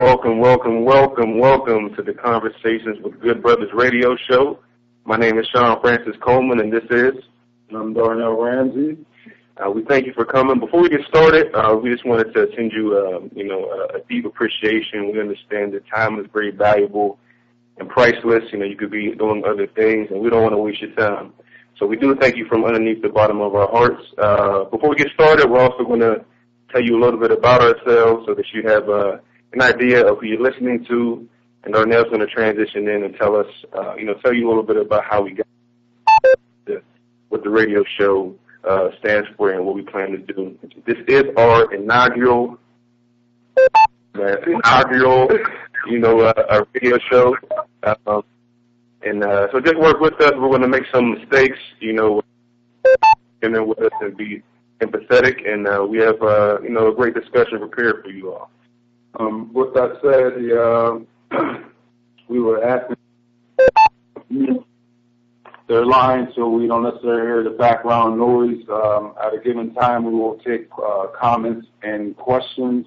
Welcome to the Conversations with Good Brothas radio show. My name is Shawn Francis-Coleman, and this is... I'm Darnell, Ramsey. We thank you for coming. Before we get started, we just wanted to send you, a deep appreciation. We understand that time is very valuable and priceless. You could be doing other things, and we don't want to waste your time. So we do thank you from underneath the bottom of our hearts. Before we get started, we're also going to tell you a little bit about ourselves so that you have an idea of who you're listening to. And Darnell's going to transition in and tell us, tell you a little bit about how we got what the radio show stands for and what we plan to do. This is our inaugural, radio show. So just work with us. We're going to make some mistakes, and then with us and be empathetic. And we have, a great discussion prepared for you all. With that said, we were asking their lines so we don't necessarily hear the background noise. At a given time, we will take comments and questions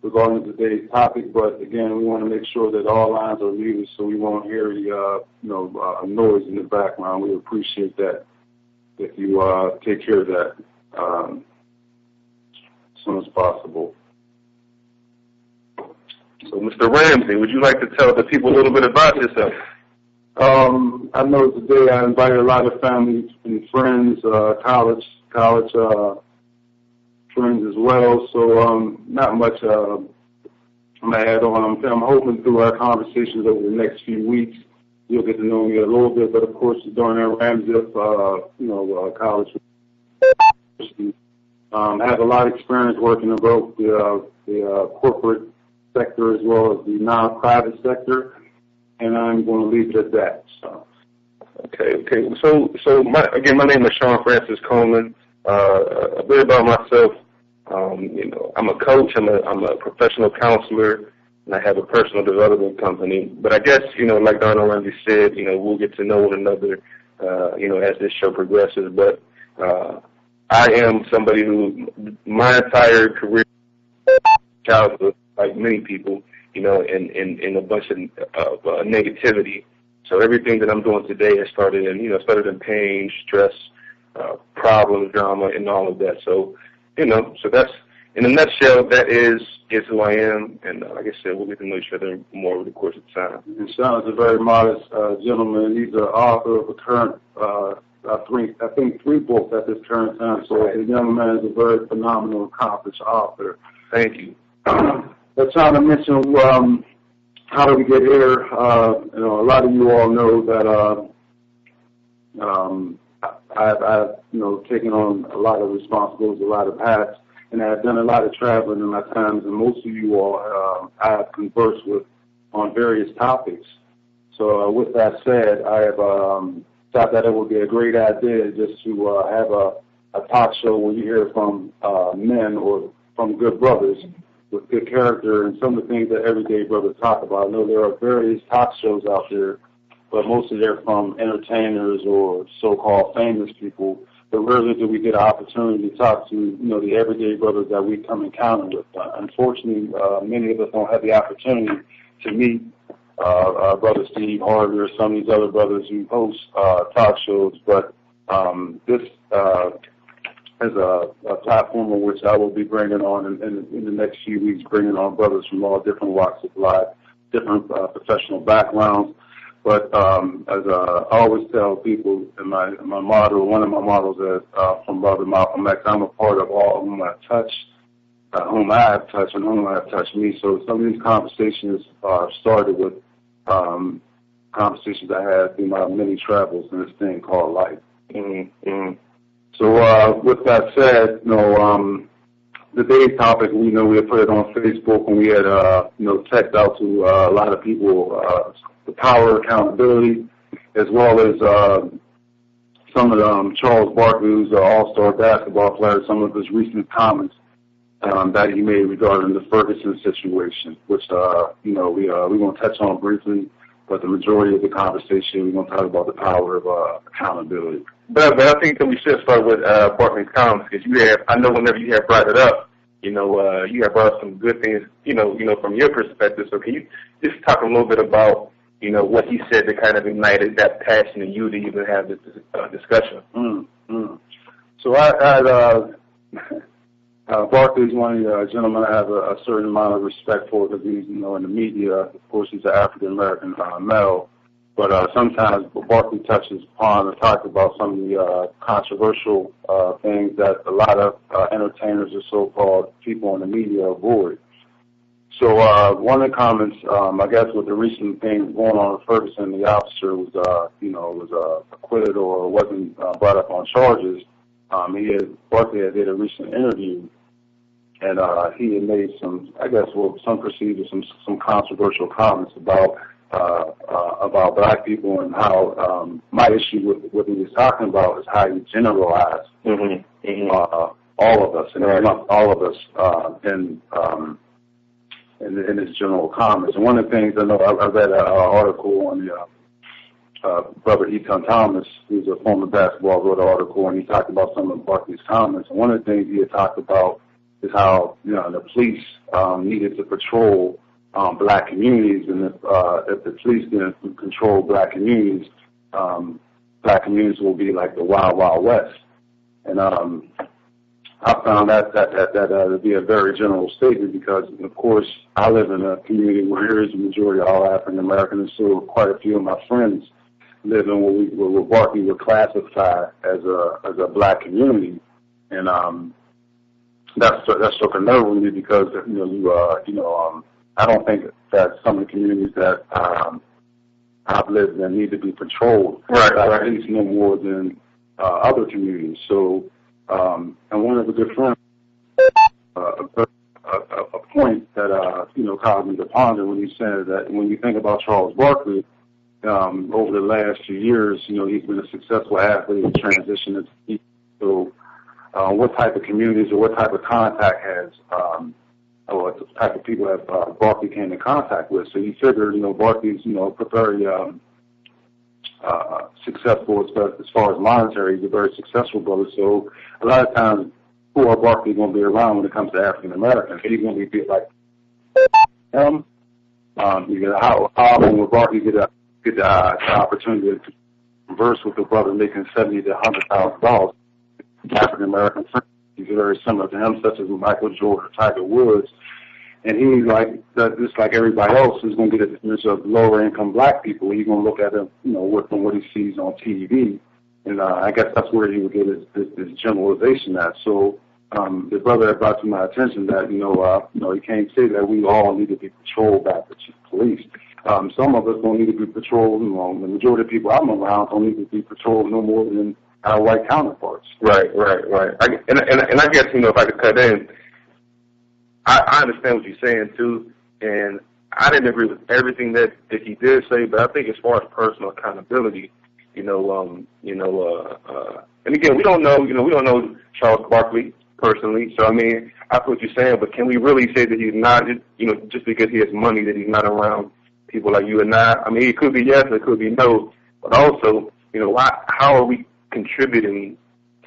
regarding today's topic, but again, we want to make sure that all lines are muted so we won't hear the noise in the background. We appreciate that if you take care of that as soon as possible. So, Mr. Ramsey, would you like to tell the people a little bit about yourself? I know today I invited a lot of family and friends, college friends as well. So not much I'm going to add on. I'm hoping through our conversations over the next few weeks you'll get to know me a little bit. But of course, Darnell Ramsey, college. I have a lot of experience working in both the corporate sector as well as the non-private sector, and I'm going to leave it at that. So. Okay. So my name is Shawn Francis-Coleman. A bit about myself. I'm a coach. I'm a professional counselor, and I have a personal development company. But I guess like Darnell Ramsey said, we'll get to know one another, as this show progresses. But I am somebody who my entire career, childhood, like many people, in a bunch of negativity. So everything that I'm doing today has started in pain, stress, problems, drama, and all of that. So, so that's, in a nutshell, that is who I am. And like I said, we'll get to know each other more over the course of time. And Shawn is a very modest gentleman. He's the author of a current, I think 3 books at this current time. So the young man is a very phenomenal, accomplished author. Thank you. But trying to mention how do we get here? A lot of you all know that I've taken on a lot of responsibilities, a lot of hats, and I've done a lot of traveling in my times. And most of you all I've conversed with on various topics. So with that said, I have thought that it would be a great idea just to have a talk show where you hear from men or from good brothers with good character and some of the things that everyday brothers talk about. I know there are various talk shows out there, but mostly they're from entertainers or so-called famous people. But rarely do we get an opportunity to talk to, the everyday brothers that we come encounter with. Unfortunately, many of us don't have the opportunity to meet Brother Steve Harvey or some of these other brothers who host talk shows. But this is a platform on which I will be bringing on in the next few weeks, bringing on brothers from all different walks of life, different professional backgrounds. But as I always tell people, in my motto, one of my mottos is from Brother Malcolm X, I'm a part of all whom I touch, whom I have touched, and whom I have touched me. So some of these conversations started with conversations I had through my many travels in this thing called life. Mm-hmm. So with that said, today's topic, we had put it on Facebook, and we had, text out to a lot of people the power of accountability, as well as some of Charles Barkley, who's an all-star basketball player, some of his recent comments that he made regarding the Ferguson situation, which, we're going to touch on briefly, but the majority of the conversation, we're going to talk about the power of accountability. But I think that we should start with Barkley's comments, because I know whenever you have brought it up, you have brought up some good things, from your perspective. So can you just talk a little bit about, what he said that kind of ignited that passion in you to even have this discussion? So Barkley's one of the gentlemen I have a certain amount of respect for because he's, in the media. Of course, he's an African-American male. But sometimes Barkley touches upon or talks about some of the controversial things that a lot of entertainers or so-called people in the media avoid. So one of the comments, I guess, with the recent thing going on with Ferguson, the officer was acquitted or wasn't brought up on charges. Barkley did a recent interview, and he had made some, I guess, some procedures, some controversial comments about black people and how my issue with what he was talking about is how you generalize all of us and all of us in his general comments. And one of the things I know, I read an article on the brother Eton Thomas, who's a former basketball, wrote an article, and he talked about some of Barkley's comments. And one of the things he had talked about is how the police needed to patrol black communities, and if the police didn't control black communities will be like the Wild Wild West. And I found that to be a very general statement because, of course, I live in a community where there is a majority of all African Americans, and so quite a few of my friends live in what Barkley would classify as a black community, and that struck a nerve with me because I don't think that some of the communities that I've lived in need to be patrolled, at least no more than other communities. So, and one of the good friends, a point that caused me to ponder when he said that when you think about Charles Barkley, over the last few years, he's been a successful athlete and transitioned to. So, what type of communities or what type of contact has or what type of people have Barkley came in contact with. So he figured, Barkley's, very successful as far as monetary. He's a very successful brother. So a lot of times, who are Barkley going to be around when it comes to African Americans? He's going to be like him. How often will Barkley get the opportunity to converse with a brother making $70,000 to $100,000? African American friends. He's very similar to him, such as Michael Jordan, Tiger Woods, and he's just like everybody else who's going to get a image of lower income black people. He's going to look at them, from what he sees on TV, and I guess that's where he would get his generalization at. So the brother had brought to my attention that he can't say that we all need to be patrolled by the police. Some of us don't need to be patrolled. The majority of people I'm around don't need to be patrolled no more than our white counterparts. Right. And I guess, if I could cut in, I understand what you're saying, too, and I didn't agree with everything that he did say, but I think as far as personal accountability, and again, we don't know Charles Barkley personally, so, I mean, I feel what you're saying, but can we really say that he's not, just because he has money, that he's not around people like you and I? I mean, it could be yes, it could be no, but also, how are we contributing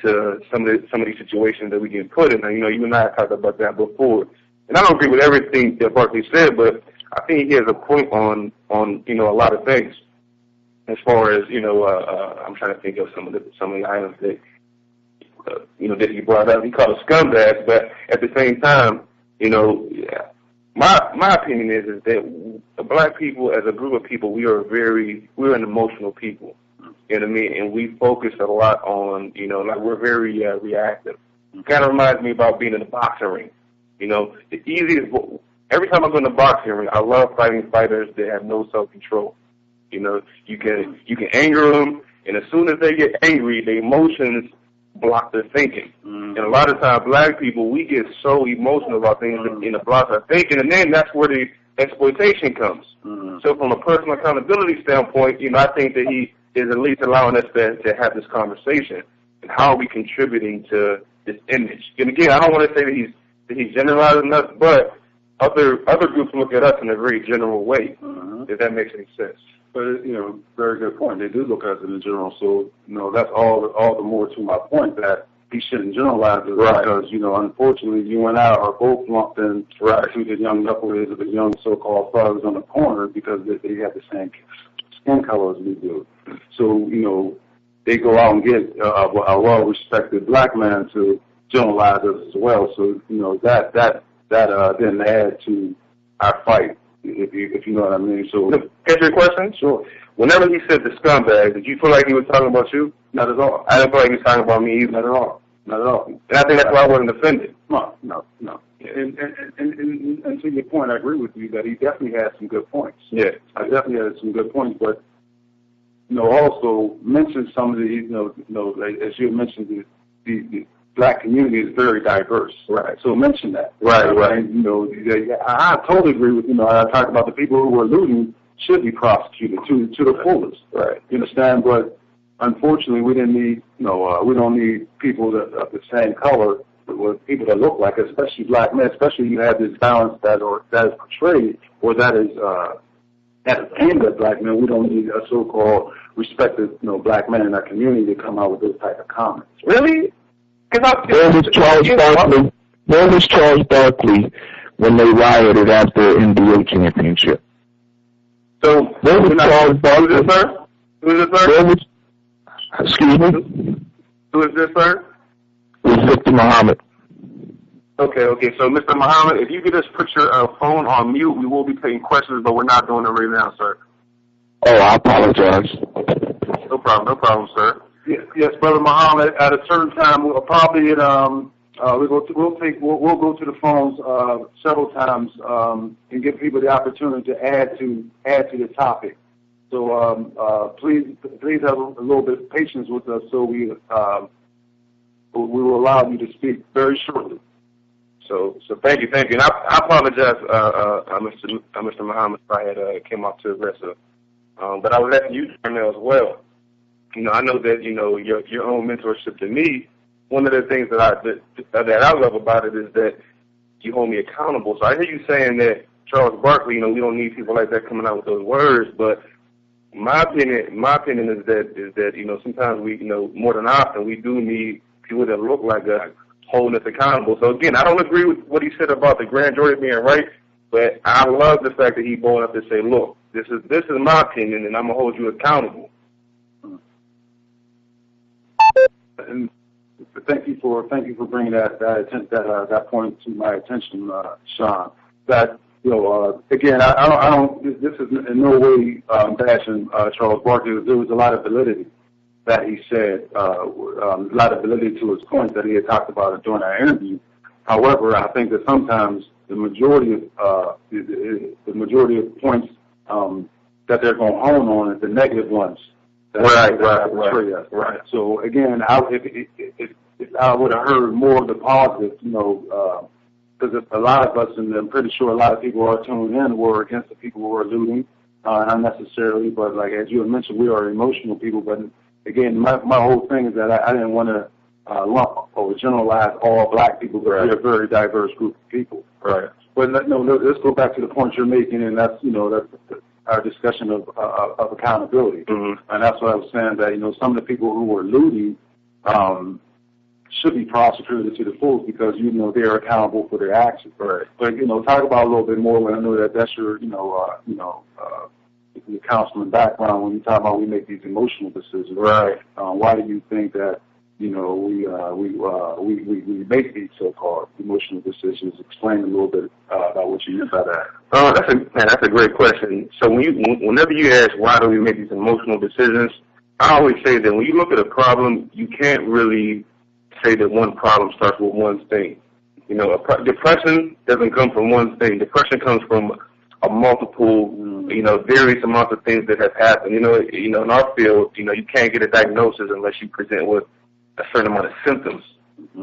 to some of these situations that we get put in? You and I talked about that before, and I don't agree with everything that Barkley said, but I think he has a point on a lot of things. As far as I'm trying to think of some of the items that that he brought up. He called us scumbags, but at the same time, my opinion is that black people, as a group of people, we're an emotional people. You know what I mean? And we focus a lot on, we're very reactive. It kind of reminds me about being in a boxing ring. The easiest, every time I go in the boxing ring, I love fighting fighters that have no self-control. You can anger them, and as soon as they get angry, the emotions block their thinking. And a lot of times, black people, we get so emotional about things in it blocks our thinking, and then that's where the exploitation comes. So from a personal accountability standpoint, I think that he is at least allowing us to have this conversation. And how are we contributing to this image? And again, I don't want to say that he's generalizing us, but other groups look at us in a very general way, if that makes any sense. But, very good point. They do look at us in the general. So, that's all the more to my point that he shouldn't generalize it because, unfortunately, you and I are both lumped in to the young knuckleheads or the young so-called thugs on the corner because they have the same skin color as we do. So, they go out and get a well-respected black man to generalize us as well. So, that then add to our fight, if you know what I mean. So, answer your question? Sure. Whenever he said the scumbag, did you feel like he was talking about you? Not at all. I didn't feel like he was talking about me either. Not at all. Not at all. And I think that's why I wasn't offended. No. And to your point, I agree with you that he definitely had some good points. Yeah. I definitely had some good points, but, also mention some of the, like, as you mentioned, the black community is very diverse. Right. So mention that. Right. And, I totally agree with, I talked about the people who were looting should be prosecuted to the fullest. Right. You understand? But unfortunately, we didn't need, we don't need people that of the same color, with people that look like us, especially black men. Especially you have this balance that is portrayed, or that is aimed at black men. We don't need a so-called respected, black man in our community to come out with those type of comments. Really? Where was Charles Barkley? Where was Charles Barkley when they rioted after the NBA championship? So, where was Charles Barkley? Who is this, sir? Excuse me? Who is this, sir? It was Victor Muhammad. Okay. So, Mr. Muhammad, if you could just put your phone on mute, we will be taking questions, but we're not doing it right now, sir. Oh, I apologize. No problem, sir. Yes, Brother Muhammad. At a certain time, we'll probably we'll go to the phones several times and give people the opportunity to add to the topic. So please have a little bit of patience with us, so we will allow you to speak very shortly. So thank you, and I apologize, Mr. Muhammad, if I had came off too aggressive. But I was asking you, Darnell, as well. I know that your own mentorship to me. One of the things that I love about it is that you hold me accountable. So I hear you saying that Charles Barkley, we don't need people like that coming out with those words. But my opinion is that sometimes we more than often we do need people that look like us holding us accountable. So again, I don't agree with what he said about the grand jury being right, but I love the fact that he bold enough to say, look, this is my opinion, and I'm gonna hold you accountable. And thank you for bringing that point to my attention, Shawn. That again, I don't. This is in no way bashing Charles Barkley. There was a lot of validity that he said, a lot of validity to his points that he had talked about during our interview. However, I think that sometimes the majority of points that they're going to hone on is the negative ones. Right. So again, if I would have heard more of the positive, because a lot of us, and I'm pretty sure a lot of people are tuned in, were against the people who are looting, not necessarily, but like as you had mentioned, we are emotional people. But again, my whole thing is that I didn't want to lump or generalize all black people, but we're a very diverse group of people. Right. But let's go back to the point you're making, and that's that's our discussion of accountability. Mm-hmm. And that's what I was saying, that some of the people who were looting should be prosecuted to the fullest because they are accountable for their actions. Right. But talk about a little bit more when I know that that's your your counseling background when you talk about we make these emotional decisions. Right. Why do you think that we make these so-called emotional decisions? Explain a little bit about what you mean by that. That's a great question. So whenever you ask why do we make these emotional decisions, I always say that when you look at a problem, you can't really say that one problem starts with one thing. Depression doesn't come from one thing. Depression comes from a multiple, various amounts of things that have happened. In our field, you can't get a diagnosis unless you present with a certain amount of symptoms.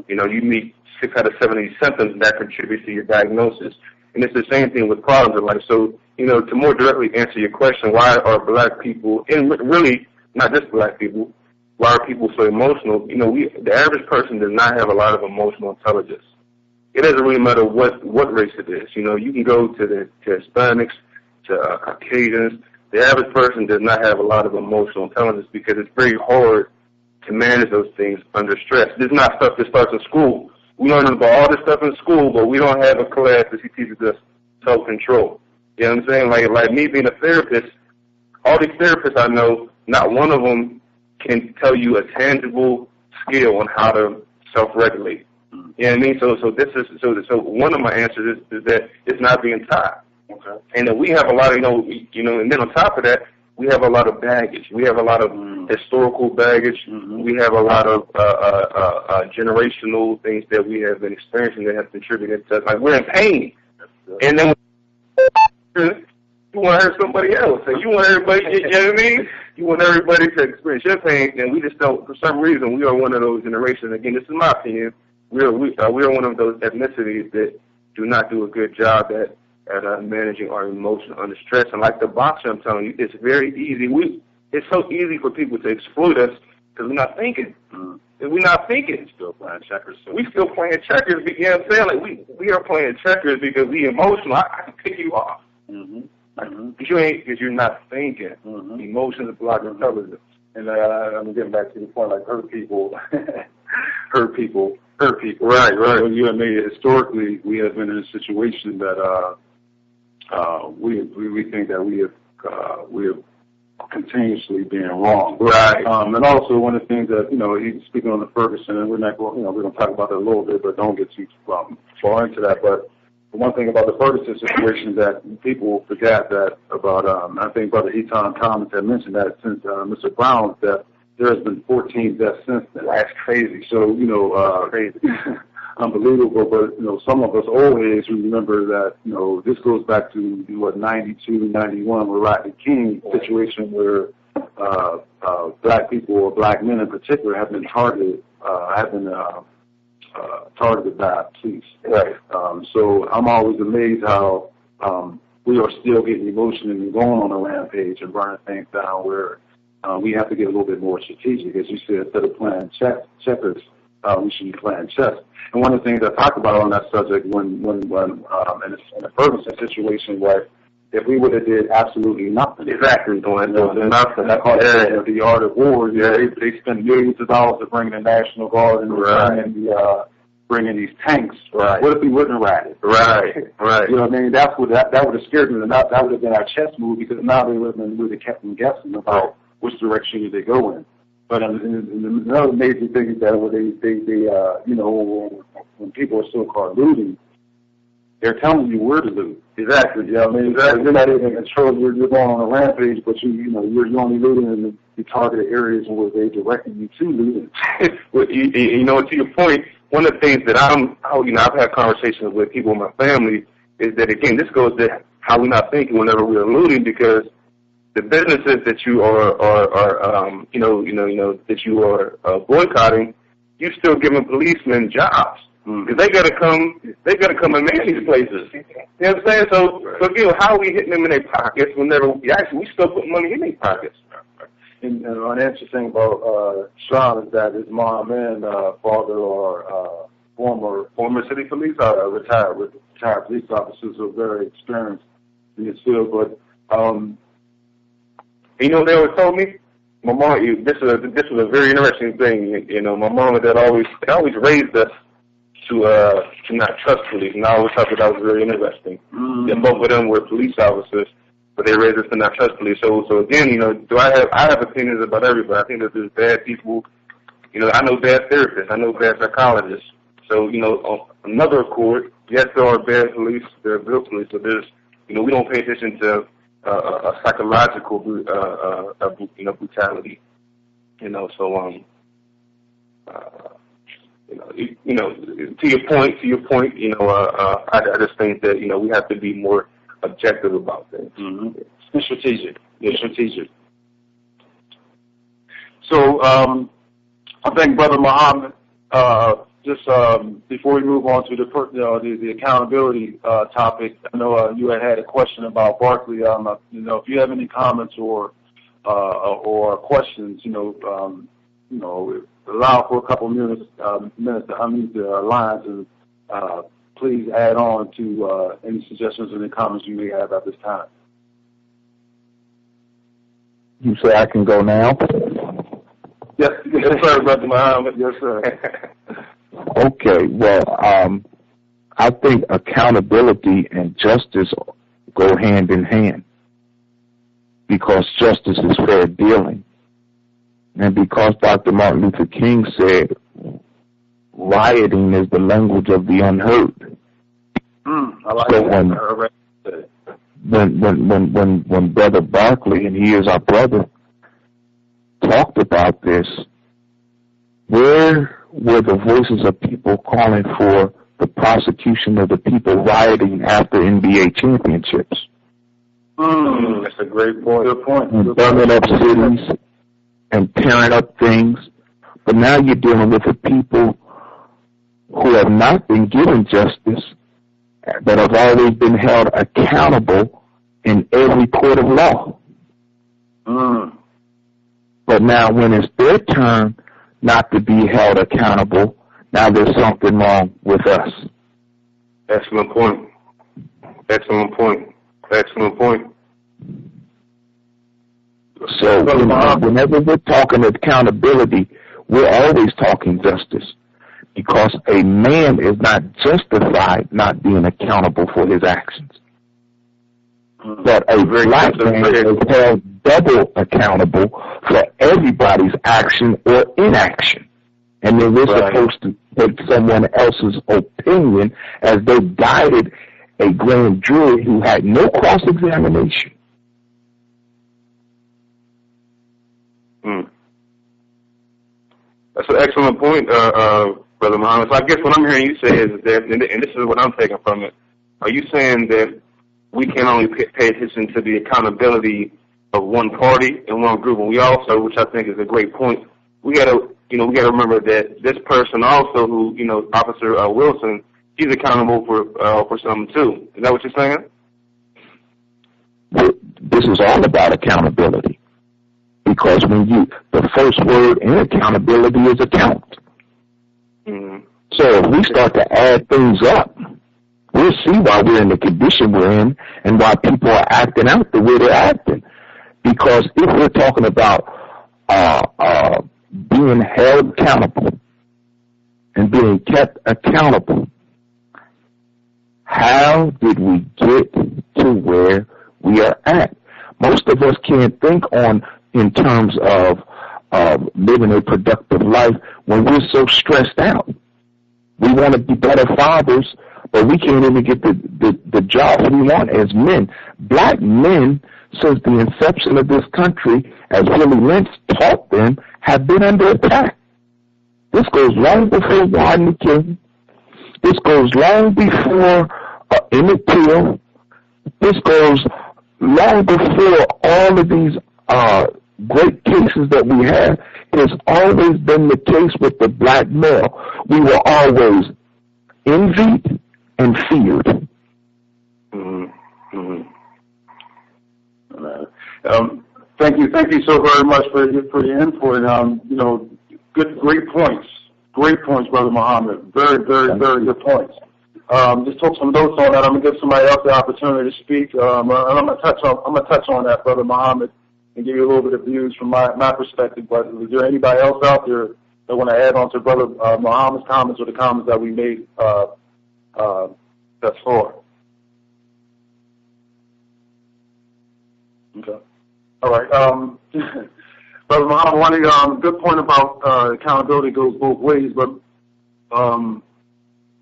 You meet 6 out of 7 of these symptoms that contribute to your diagnosis. And it's the same thing with problems in life. So, to more directly answer your question, why are black people, and really not just black people, why are people so emotional? The average person does not have a lot of emotional intelligence. It doesn't really matter what race it is. You can go to Hispanics, to Caucasians. The average person does not have a lot of emotional intelligence because it's very hard to manage those things under stress. This is not stuff that starts in school. We learn about all this stuff in school, but we don't have a class that teaches us self-control. You know what I'm saying? Like me being a therapist, all these therapists I know, not one of them can tell you a tangible skill on how to self-regulate. You know what I mean? So one of my answers is that it's not being taught. Okay. And then we have a lot of, and then on top of that, we have a lot of baggage. We have a lot of historical baggage. We have a lot of generational things that we have been experiencing that have contributed to us. Like, we're in pain. And then you want to hurt somebody else. And you want everybody, you know what I mean? You want everybody to experience your pain, and we just don't, for some reason, we are one of those generations. Again, this is my opinion. We are one of those ethnicities that do not do a good job at managing our emotions under stress. And like the boxer, I'm telling you, it's very easy. It's so easy for people to exploit us because we're not thinking. If we're not thinking, still playing checkers. So we still playing checkers. You know what I'm saying? Like we are playing checkers because we emotional. I can pick you off. Because you're not thinking. Emotions block intelligence. And I'm getting back to the point, like hurt people. Right. So you and me, historically, we have been in a situation that we think that we have continuously been wrong. Right. And also one of the things that, even speaking on the Ferguson, and we're not going, we're going to talk about that a little bit, but don't get too far into that. But the one thing about the Ferguson situation that people forgot that about, I think Brother Eton Thomas had mentioned that since Mr. Brown's death, there has been 14 deaths since then. That's crazy. So, crazy. Unbelievable, but, some of us old heads who remember that, this goes back to, 92, 91, where Rodney King situation where black people, or black men in particular, have been targeted, targeted by police. Right. So I'm always amazed how we are still getting emotional and going on a rampage and burning things down where we have to get a little bit more strategic. As you said, instead of playing checkers, we should be playing chess. And one of the things I talked about on that subject when in the Ferguson situation was if we would have did absolutely nothing. Exactly. Doing nothing. I call it the art of war. Yeah, they spend millions of dollars to bring the National Guard and bringing these tanks. Right. What if we wouldn't have ratted? Right. You know what I mean? That would have scared them. That would have been our chess move because now we would have kept them guessing about which direction they go in. But another major thing is that when people are so-called looting, they're telling you where to loot. Exactly. You know what I mean? Exactly. You're not even in control. You're going on a rampage, but you're only looting in the targeted areas where they're directing you to looting. Well, to your point, one of the things that I've had conversations with people in my family is that, again, this goes to how we're not thinking whenever we're looting, because the businesses that you are that you are boycotting, you're still giving policemen jobs. Because they gotta come and man these places. You know what I'm saying? So again, how are we hitting them in their pockets whenever we still put money in their pockets? And an interesting thing about Shawn is that his mom and father are former city police, retired police officers who are very experienced in this field. But they always told me, my mom. This was a very interesting thing. My mom and dad always raised us to not trust police, and I always thought that was very interesting. And both of them were police officers, but they raised us to not trust police. So again, I have opinions about everybody. I think that there's bad people. I know bad therapists. I know bad psychologists. So on another accord, yes, there are bad police. There are good police. So there's we don't pay attention to a psychological brutality. To your point, I just think that we have to be more objective about things. And strategic. Yeah, strategic. So I think, Brother Muhammad, just before we move on to the accountability topic, I know you had a question about Barkley. If you have any comments or questions, allow for a couple minutes to unmute the lines, and please add on to any suggestions or any comments you may have at this time. You say I can go now? Yes, sir, Brother Muhammad. Yes, sir. Okay, well, I think accountability and justice go hand in hand, because justice is fair dealing. And because Dr. Martin Luther King said rioting is the language of the unheard. I like So that. when Brother Barkley, and he is our brother, talked about this, where were the voices of people calling for the prosecution of the people rioting after NBA championships? That's a great point. Good point. And burning up cities and tearing up things. But now you're dealing with the people who have not been given justice, but have always been held accountable in every court of law. But now when it's their turn not to be held accountable, now there's something wrong with us. Excellent point. Excellent point. Excellent point. So whenever we're talking accountability, we're always talking justice, because a man is not justified not being accountable for his actions. But a black man is held double accountable for everybody's action or inaction. And then we're supposed to take someone else's opinion as they guided a grand jury who had no cross-examination. That's an excellent point, Brother Muhammad. So I guess what I'm hearing you say is that, and this is what I'm taking from it, are you saying that we can only pay attention to the accountability of one party and one group, and we also, which I think is a great point, we got to remember that this person also, who, Officer Wilson, he's accountable for something too. Is that what you're saying? This is all about accountability, because the first word in accountability is account. So if we start to add things up, we'll see why we're in the condition we're in and why people are acting out the way they're acting. Because if we're talking about being held accountable and being kept accountable, how did we get to where we are at? Most of us can't think in terms of living a productive life when we're so stressed out. We want to be better fathers, but we can't even get the jobs we want as men. Black men, since the inception of this country, as Willie Lynch taught them, have been under attack. This goes long before Rodney King. This goes long before Emmett Till. This goes long before all of these great cases that we have. It has always been the case with the black male. We were always envied and feared. Thank you so very much for your input. Great points, Brother Muhammad. Very, very, very good points. Just took some notes on that. I'm gonna give somebody else the opportunity to speak, and I'm gonna touch on that, Brother Muhammad, and give you a little bit of views from my perspective. But is there anybody else out there that want to add on to Brother Muhammad's comments or the comments that we made thus far? Okay. All right. Brother Muhammad, one good point about accountability goes both ways, but let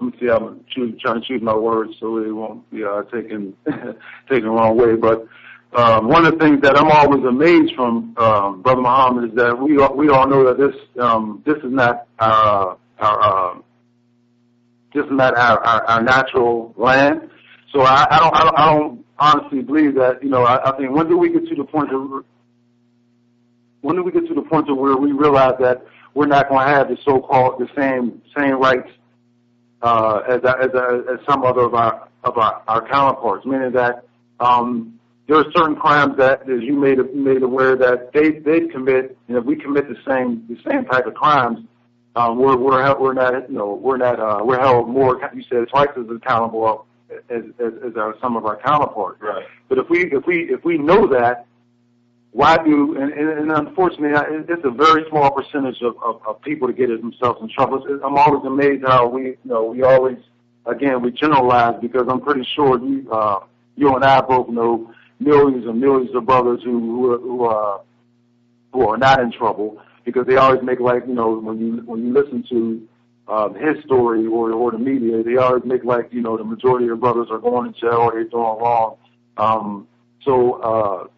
me see. I'm trying to choose my words so they won't be taken the wrong way. But one of the things that I'm always amazed from Brother Muhammad is that we all know that this is not our natural land. So I don't honestly believe that. I think when do we get to the point where we realize that we're not going to have the same rights as some other of our counterparts, meaning that there are certain crimes that, as you made aware, that they commit, and if we commit the same type of crimes, we're held more, you said, twice as accountable as some of our counterparts. Right. But if we know that, why do, and unfortunately, it's a very small percentage of people to get themselves in trouble. I'm always amazed how we always, again, we generalize, because I'm pretty sure you and I both know millions and millions of brothers who are not in trouble, because they always make, like, when you listen to his story or the media, they always make like, the majority of brothers are going to jail or they're doing wrong. So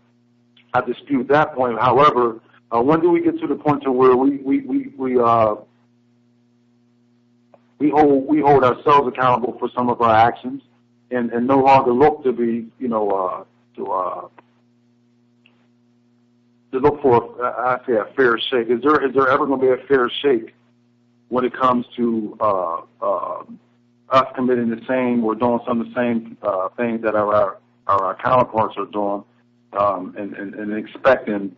I dispute that point. However, when do we get to the point to where we hold ourselves accountable for some of our actions and no longer look to be, to look for, I say, a fair shake? Is there ever going to be a fair shake when it comes to us committing the same or doing some of the same things that our counterparts are doing, and expecting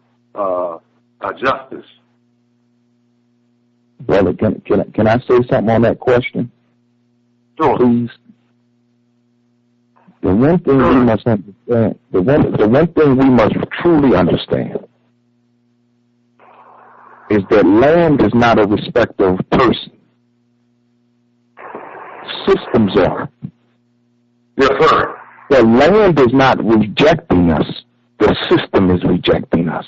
justice? Brother, can I say something on that question? Sure. Please. The one thing we must understand, the one thing we must truly understand, is that land is not a respect of person. Systems are. Yes, sir. The land is not rejecting us. The system is rejecting us.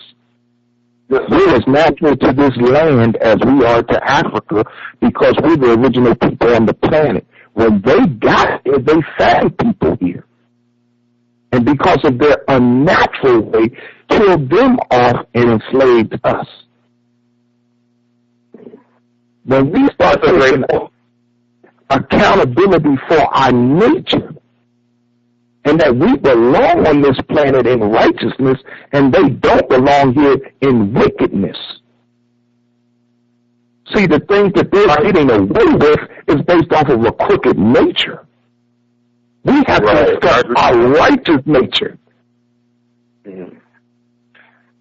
Yes, we're as natural to this land as we are to Africa, because we're the original people on the planet. When they got here, they found people here. And because of their unnatural way, killed them off and enslaved us. When we start taking accountability for our nature, and that we belong on this planet in righteousness, and they don't belong here in wickedness. See, the things that they're getting away with is based off of a crooked nature. We have to discuss our righteous nature. Mm-hmm.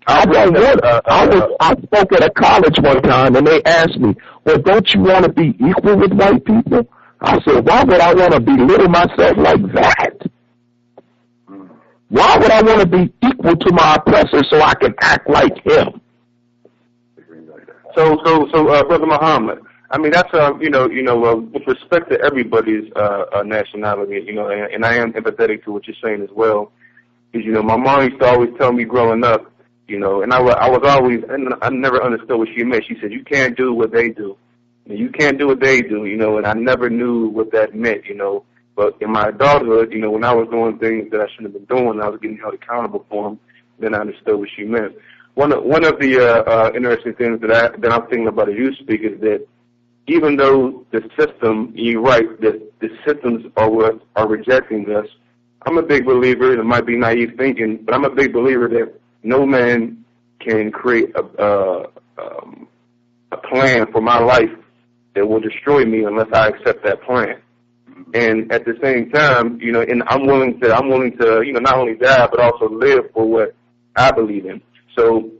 I spoke at a college one time, and they asked me, well, don't you want to be equal with white people? I said, why would I want to belittle myself like that? Why would I want to be equal to my oppressor so I can act like him? So, Brother Muhammad, I mean, that's, with respect to everybody's nationality, and I am empathetic to what you're saying as well, because, my mom used to always tell me growing up, and I was always, and I never understood what she meant. She said, you can't do what they do. You can't do what they do, and I never knew what that meant, But in my adulthood, when I was doing things that I shouldn't have been doing, I was getting held accountable for them, then I understood what she meant. One of the interesting things that I'm thinking about as you speak is that even though the system, you're right, that the systems are rejecting us, I'm a big believer, and it might be naive thinking, but I'm a big believer that no man can create a plan for my life that will destroy me unless I accept that plan. And at the same time, and I'm willing to, not only die, but also live for what I believe in. So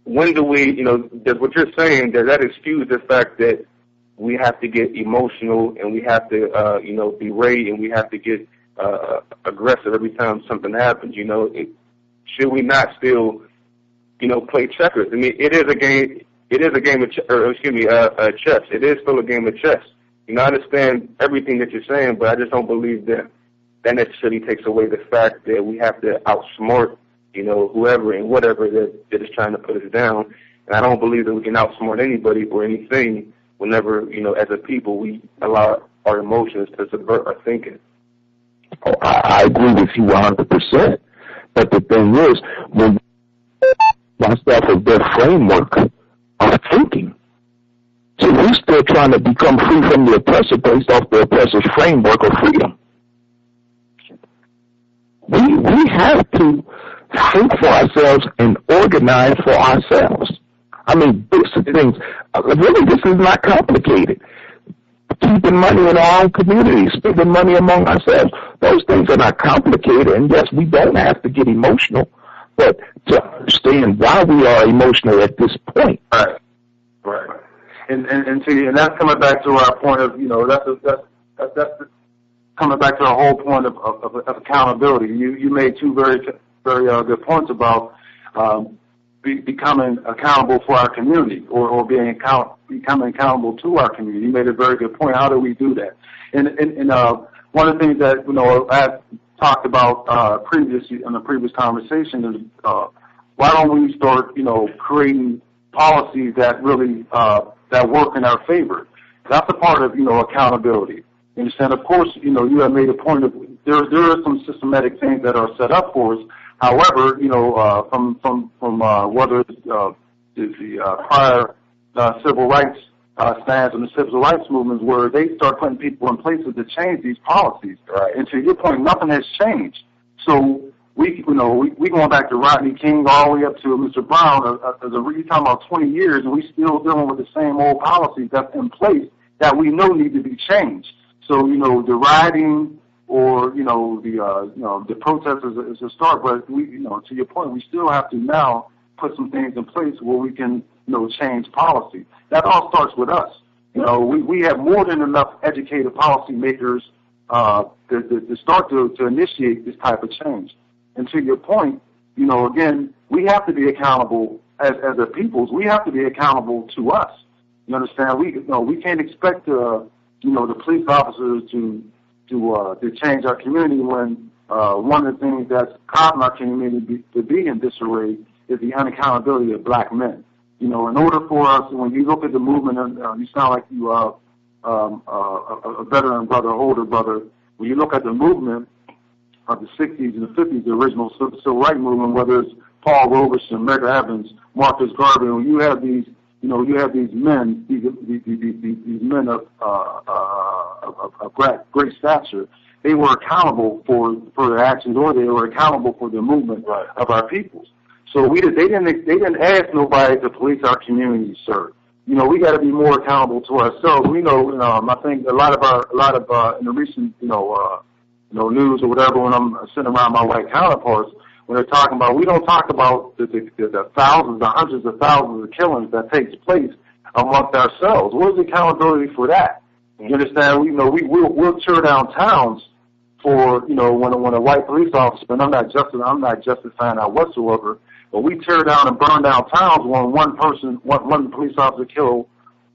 when do we, does what you're saying, does that excuse the fact that we have to get emotional and we have to, berate and we have to get aggressive every time something happens? Should we not still, play checkers? I mean, it is a game. It is a game of chess. It is still a game of chess. I understand everything that you're saying, but I just don't believe that necessarily takes away the fact that we have to outsmart, whoever and whatever that is trying to put us down. And I don't believe that we can outsmart anybody or anything whenever, as a people, we allow our emotions to subvert our thinking. Oh, I agree with you 100%. But the thing is, when myself of their framework of thinking, so we're still trying to become free from the oppressor based off the oppressor's framework of freedom. We have to think for ourselves and organize for ourselves. I mean, basic things. Really, this is not complicated. Keeping money in our own community, spending money among ourselves. Those things are not complicated. And yes, we don't have to get emotional, but to understand why we are emotional at this point. Right. And that's coming back to our point of, that's coming back to our whole point of accountability. You made two very, very good points about becoming accountable for our community, or becoming accountable to our community. You made a very good point. How do we do that? And one of the things that I've talked about previously in the previous conversation is why don't we start creating policies that really that work in our favor? That's a part of accountability. You understand? Of course, you have made a point of there are some systematic things that are set up for us. However, from whether it's the prior civil rights stands and the civil rights movements, where they start putting people in places to change these policies. Right. And to your point, nothing has changed. So we going back to Rodney King all the way up to Mr. Brown. You're talking about 20 years, and we still dealing with the same old policies that's in place that we know need to be changed. So the rioting or the protest is a start, but we to your point, we still have to now put some things in place where we can change policy. That all starts with us. We have more than enough educated policymakers to start to initiate this type of change. And to your point, again, we have to be accountable as a peoples. We have to be accountable to us. You understand? We can't expect the police officers to change our community when one of the things that's causing our community to be in disarray is the unaccountability of black men. In order for us, when you look at the movement, and you sound like you are a veteran brother, older brother. When you look at the movement of the 60s and the 50s, the original civil rights movement, whether it's Paul Robeson, Medgar Evans, Marcus Garvey, when you have these, you have these men, these men of great stature. They were accountable for their actions, or they were accountable for the movement of our peoples. So they didn't ask nobody to police our communities, sir. We got to be more accountable to ourselves. I think a lot of in the recent news or whatever, when I'm sitting around my white counterparts, when they're talking about, we don't talk about the thousands, the hundreds of thousands of killings that takes place amongst ourselves. Where's the accountability for that? You understand? We'll tear down towns for when a white police officer, and I'm not justifying that whatsoever, but we tear down and burn down towns when one police officer kill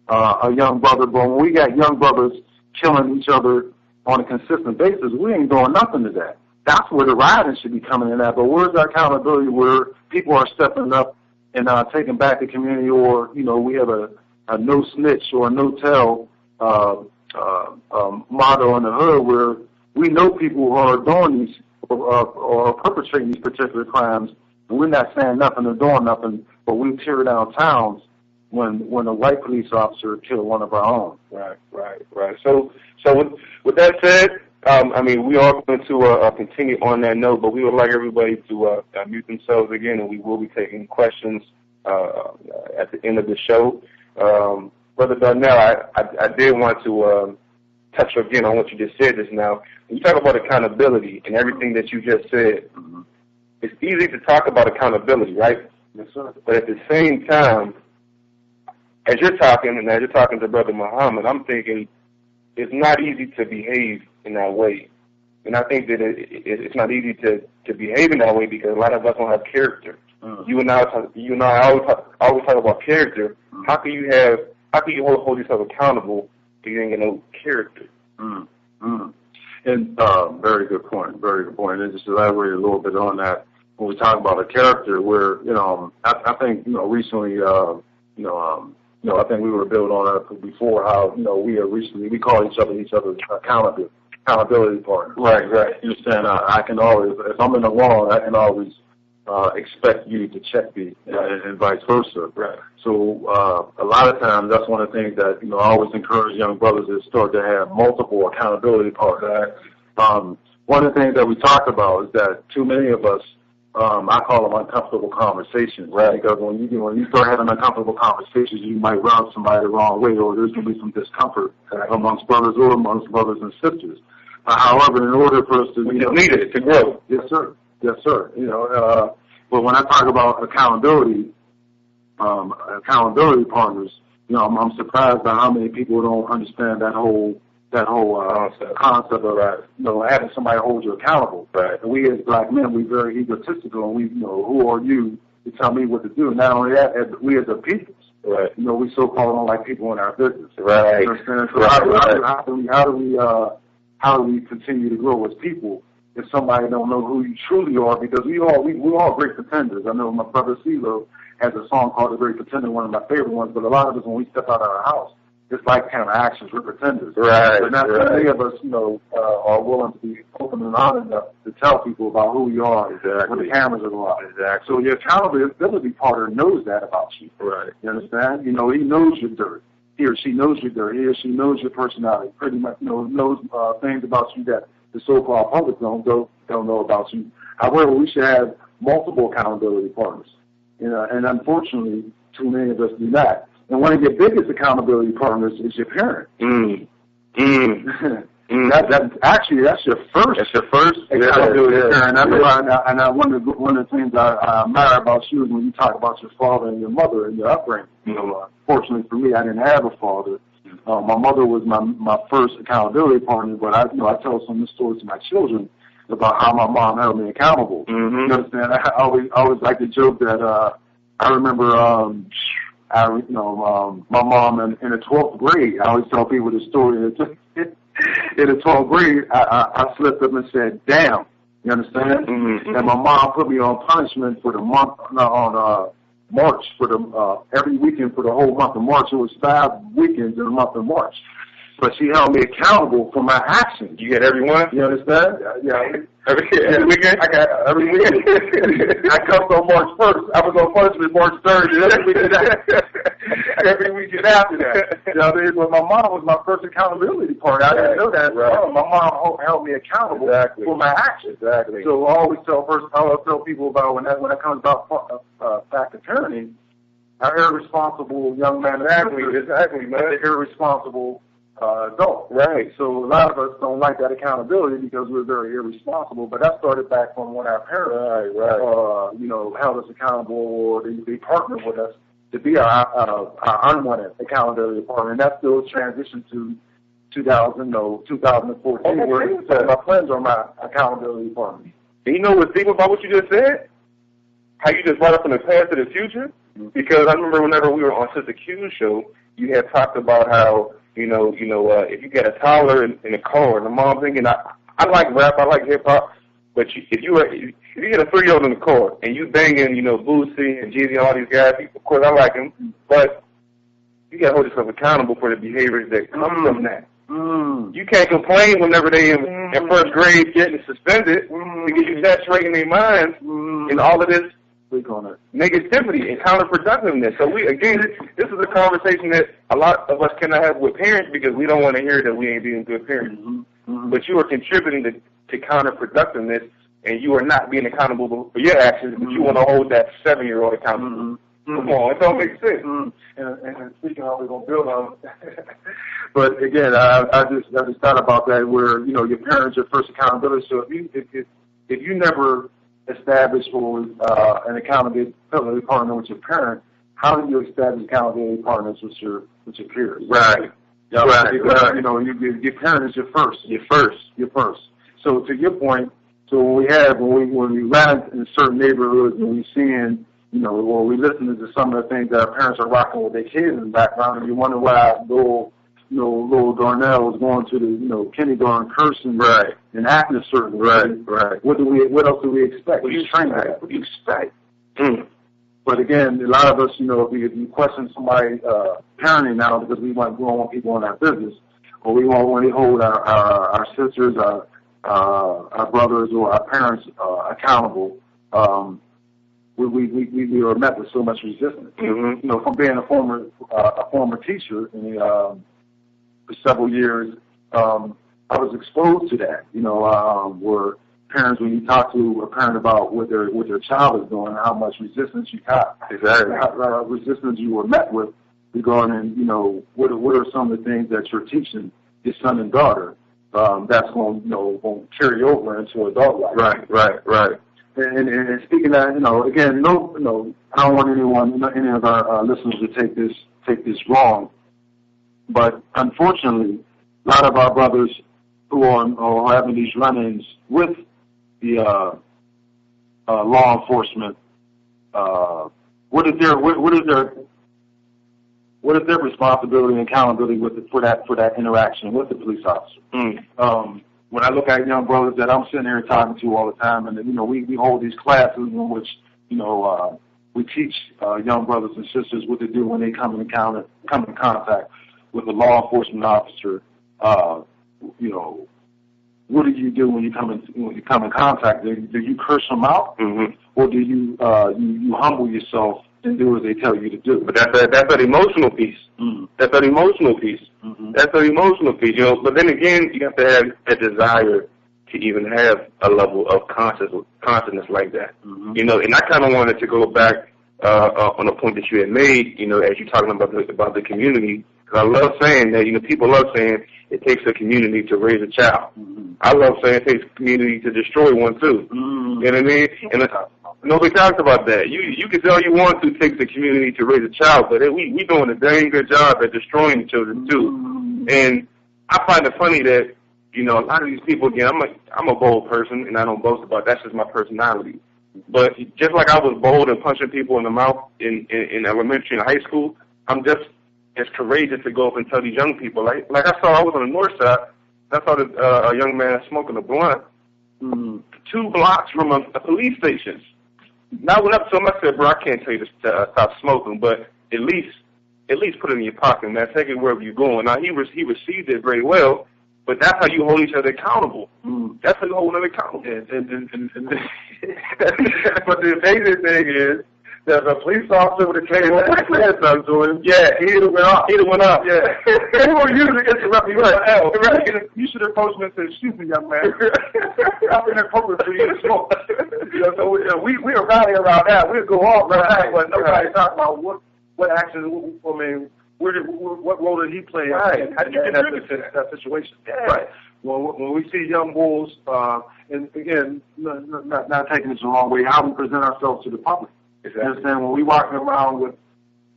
a young brother. But when we got young brothers killing each other on a consistent basis, we ain't doing nothing to that. That's where the rioting should be coming in at. But where's the accountability where people are stepping up and taking back the community, or we have a no snitch or a no tell motto in the hood, where we know people who are doing these or perpetrating these particular crimes, and we're not saying nothing or doing nothing, but we tear down towns when a white police officer killed one of our own. Right. So with that said, we are going to continue on that note, but we would like everybody to mute themselves again, and we will be taking questions at the end of the show. Brother Darnell, I did want to touch again on what you just said just now. When you talk about accountability and everything that you just said, it's easy to talk about accountability, right? Yes, sir. But at the same time, as you're talking, and as you're talking to Brother Muhammad, I'm thinking it's not easy to behave in that way. And I think that it's not easy to behave in that way because a lot of us don't have character. You and I always talk about character. How can you hold yourself accountable if you ain't got no character? And very good point. And just to elaborate a little bit on that, when we talk about a character, where I think recently I think we were built on that before, how we call each other accountability partners. Right. You understand? I can always, if I'm in the wrong, I can always expect you to check me, and vice versa. Right. So a lot of times, that's one of the things that I always encourage young brothers is start to have multiple accountability partners. One of the things that we talked about is that too many of us, I call them uncomfortable conversations. Right. Because when you start having uncomfortable conversations, you might rub somebody the wrong way, or there's going to be some discomfort amongst brothers or amongst brothers and sisters. However, in order for us to need it to grow. Yes, sir. But when I talk about accountability partners, I'm surprised by how many people don't understand that whole concept of having somebody hold you accountable. Right. And we as black men, we're very egotistical, and we who are you to to tell me what to do. Not only that, we as a people, right. You know, we so-called don't like people in our business. Right. You understand? So how do we continue to grow as people if somebody don't know who you truly are? Because we're all great pretenders. I know my brother CeeLo has a song called The Great Pretender, one of my favorite ones, but a lot of us, when we step out of our house, it's like kind of actions. We're pretenders. Right. But not many of us, you know, are willing to be open and honest enough to tell people about who we are when the cameras are on. Exactly. So your accountability partner knows that about you. Right. You understand? You know, he knows your dirt. He or she knows your dirt. He or she knows your personality. Pretty much, you know, knows things about you that the so-called public don't know about you. However, we should have multiple accountability partners. You know, and unfortunately, too many of us do not. And one of your biggest accountability partners is your parent. That's your first. That's your first accountability parent. And one of the things I admire about you is when you talk about your father and your mother and your upbringing. You know, fortunately for me, I didn't have a father. My mother was my first accountability partner, but I tell some of the stories to my children about how my mom held me accountable. Mm-hmm. You understand? I always like to joke that I remember my mom in the 12th grade. I always tell people the story. In the 12th grade, I slipped up and said, "Damn." You understand? Mm-hmm. And my mom put me on punishment for the month on March for every weekend for the whole month of March. It was 5 weekends in the month of March. But she held me accountable for my actions. You get every one? You understand? Yeah. Every weekend? I got every weekend. I come on March 1st. I was on punishment March 3rd. Every weekend after that. You know, my mom was my first accountability partner. I didn't know that. Right. My mom held me accountable for my actions. Exactly. So I always tell people about when it comes about back to parenting, an irresponsible young man Exactly, man. An irresponsible adult. Right. So a lot of us don't like that accountability because we're very irresponsible. But that started back from when our parents, you know, held us accountable, or they partnered with us to be our unwanted accountability partner. And that still transitioned to 2014, where my friends are my accountability partner. And you know what's deep about what you just said? How you just brought up from the past to the future? Mm-hmm. Because I remember whenever we were on Sister Q's show, you had talked about how, you know, if you get a toddler in a car, and the mom's thinking, I like rap, I like hip hop, but if you get a 3-year-old in the car and you banging, you know, Boosie and Jeezy and all these guys, of course I like them, but you got to hold yourself accountable for the behaviors that come from that. You can't complain whenever they in first grade getting suspended because you're saturating their minds in all of this negativity and counterproductiveness. So this is a conversation that a lot of us cannot have with parents because we don't want to hear that we ain't being good parents. But you are contributing to counterproductiveness, and you are not being accountable for your actions, but you want to hold that 7-year-old accountable. Come on, it don't make sense. And speaking of, we're going to build on but again, I just thought about that where, you know, your parents are first accountability. So if you never establish an accountability partner with your parent, how do you establish accountability partners with your peers? Right. Yeah, right. Because, you know, your parent is your first. Your first. So to your point, so when we ride in certain neighborhoods and we seeing, you know, or we listen to some of the things that our parents are rocking with their kids in the background, and you wonder why little Darnell is going to the, you know, kindergarten cursing and acting a certain way. Right. What else do we expect? What do you expect? But again, a lot of us, you know, if you question somebody parenting now because we don't want people in our business, or we want to hold our sisters, our brothers, or our parents accountable. We were met with so much resistance. You know, from being a former teacher for several years, I was exposed to that. You know, where parents, when you talk to a parent about what their child is doing, how much resistance you got, how resistance you were met with regarding, you know, what are some of the things that you're teaching your son and daughter that's going to carry over into adult life. Right. And speaking of that, you know, again, I don't want any of our listeners to take this wrong, but unfortunately, a lot of our brothers who are having these run-ins with the law enforcement what is their responsibility and accountability for that interaction with the police officer? When I look at young brothers that I'm sitting here talking to all the time, and we hold these classes in which we teach young brothers and sisters what to do when they come in contact with a law enforcement officer. What do you do when you come in contact? Do you curse them out, or do you humble yourself and do what they tell you to do? But that's that emotional piece. That's that emotional piece. That's that emotional piece. But then again, you have to have a desire to even have a level of consciousness like that. And I kind of wanted to go back on a point that you had made. As you're talking about the community. I love saying that, people love saying it takes a community to raise a child. I love saying it takes a community to destroy one, too. You know what I mean? And nobody talks about that. You can say all you want to, it takes a community to raise a child, but we doing a dang good job at destroying the children, too. And I find it funny that, a lot of these people, again, I'm a bold person, and I don't boast about it. That's just my personality. But just like I was bold and punching people in the mouth in elementary and high school, I'm just as courageous to go up and tell these young people. Like I was on the north side, I saw a young man smoking a blunt 2 blocks from a police station. Now I went up to him, I said, bro, I can't tell you to stop smoking, but at least put it in your pocket, man. Take it wherever you're going. Now, he received it very well, but that's how you hold each other accountable. That's how you hold one another accountable. But the amazing thing is, that a police officer would have came up with his hands to him. Yeah, he'd have went off. Yeah. People usually interrupt me. You should approach me and say, excuse me, young man. I've been appropriate for you to smoke. So we are rallying around that. We'll go off right, but nobody talking about what actions, what role did he play in that situation. Right. Well, when we see young bulls, and again, not taking this the wrong way, how we present ourselves to the public. You understand? When we walking around with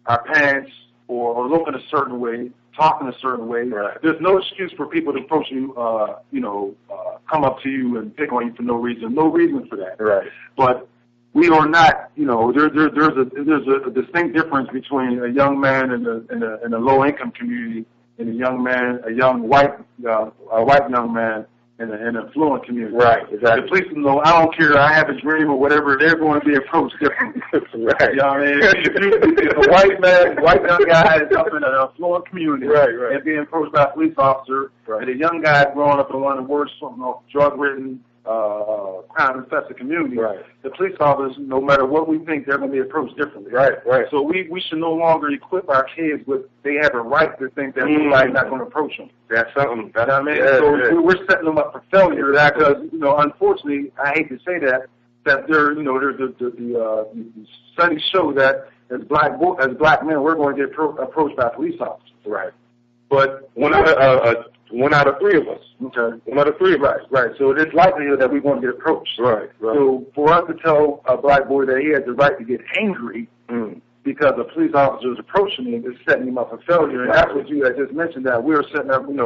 our pants or looking a certain way, talking a certain way, there's no excuse for people to approach you, come up to you and pick on you for no reason. No reason for that. Right. But we are not, there's a distinct difference between a young man in a low income community and a young white young man in an affluent community. Right, exactly. The police know, I don't care, I have a dream or whatever, they're going to be approached differently. Right. You know what I mean? If a white young guy is up in an affluent community and being approached by a police officer, and a young guy growing up in one of the worst, drug-ridden, crime-infested communities, the police officers, no matter what we think, they're going to be approached differently. Right. So we should no longer equip our kids with, they have a right to think that somebody's not going to approach them. That's something. You know what I mean? So we're setting them up for failure because, unfortunately, I hate to say that they're, the studies show that as black men, we're going to get approached by police officers. Right. But one out of 3 of us. Okay. 1 out of 3 of us. Right. So it is likelihood that we're going to get approached. Right. So for us to tell a black boy that he has the right to get angry because a police officer is approaching him is setting him up for failure. And that's what you had just mentioned, that we are setting up, we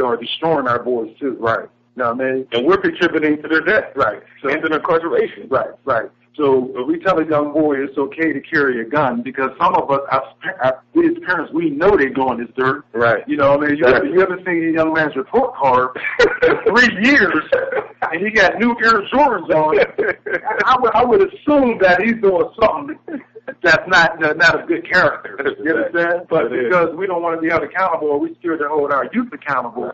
are destroying our boys too. Right. You know what I mean? And we're contributing to their death. Right. So, and to their incarceration. Right. So we tell a young boy it's okay to carry a gun because some of us, we as parents, we know they're doing this dirt. Right. You know what I mean? You haven't seen a young man's report card in 3 years and he got new Air Jordans on. I would assume that he's doing something that's not a good character. You understand? But because we don't want to be held accountable, or we scared to hold our youth accountable,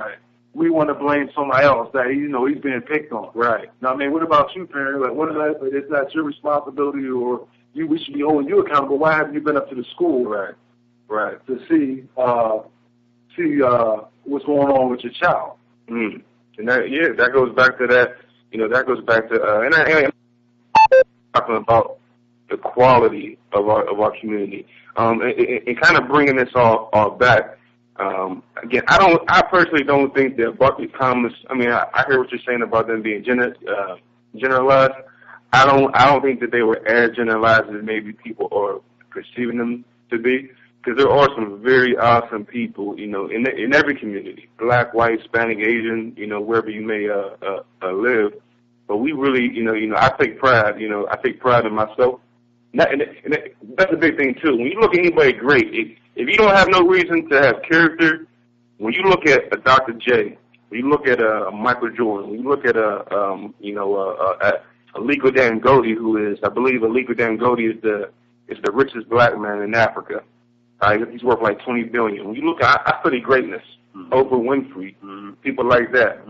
we want to blame somebody else that he's being picked on. Right. Now, I mean, what about you, parent? Like, what is that? It's not your responsibility, or we should be holding you accountable. Why haven't you been up to the school? Right. To see what's going on with your child. And that goes back to that. That goes back to and I'm talking about the quality of our community. And kind of bringing this all back. Again, I personally don't think that Barkley comments. I mean, I hear what you're saying about them being generalized. I don't think that they were as generalized as maybe people are perceiving them to be. Because there are some very awesome people, in every community, black, white, Hispanic, Asian, wherever you may live. but we really, I take pride, I take pride in myself. And that's a big thing, too. When you look at anybody great, if you don't have no reason to have character, when you look at a Dr. J, when you look at a Michael Jordan, when you look at Aliko Dangote, who is, I believe Aliko Dangote is the richest black man in Africa. He's worth like $20 billion. When you look at, I study greatness. Oprah Winfrey, people like that.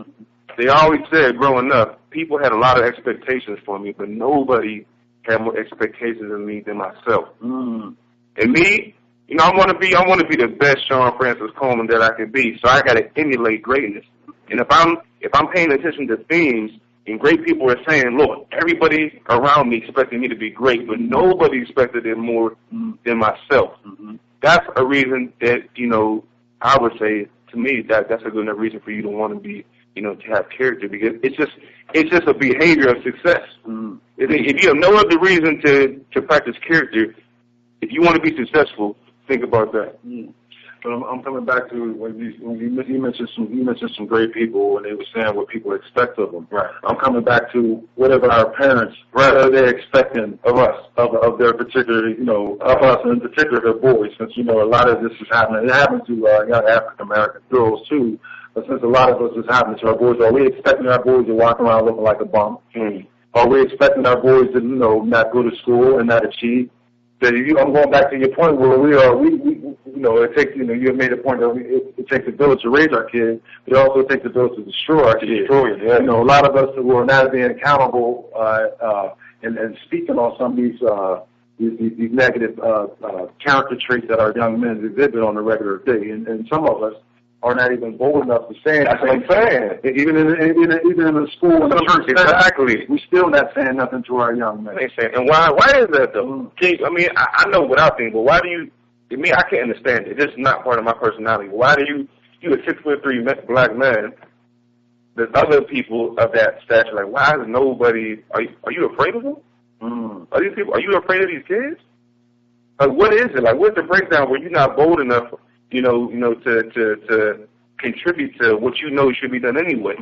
They always said growing up, people had a lot of expectations for me, but nobody had more expectations of me than myself. And me, I want to be the best Shawn Francis-Coleman that I can be. So I got to emulate greatness. And if I'm paying attention to themes, and great people are saying, look, everybody around me expected me to be great, but nobody expected it more than myself. That's a reason that, I would say, to me, that's a good enough reason for you to want to be, to have character, because it's just a behavior of success. If you have no other reason to practice character, if you want to be successful, think about that. But I'm coming back to when you mentioned some great people, and they were saying what people expect of them. Right. I'm coming back to whatever our parents, what are they expecting of us, of their particular, of us, and in particular their boys. Since a lot of this is happening, it happens to young African American girls too. But since a lot of this is happening to our boys, are we expecting our boys to walk around looking like a bum? Are we expecting our boys to, not go to school and not achieve? I'm going back to your point where it takes, you have made a point that it takes a village to raise our kids, but it also takes a village to destroy our kids. A lot of us who are not being accountable and speaking on some of these negative character traits that our young men exhibit on a regular day, and some of us are not even bold enough to say it. That's what I'm saying. Even in the school and the church, exactly. We still not saying nothing to our young men. And why is that though? I know what I think, but why do you? I can't understand it. It's just not part of my personality. Why do you a 6'3" black man? There's other people of that stature. Like, why is nobody? Are you afraid of them? Are these people? Are you afraid of these kids? Like, what is it? Like, what's the breakdown where you're not bold enough? To contribute to what should be done anyway.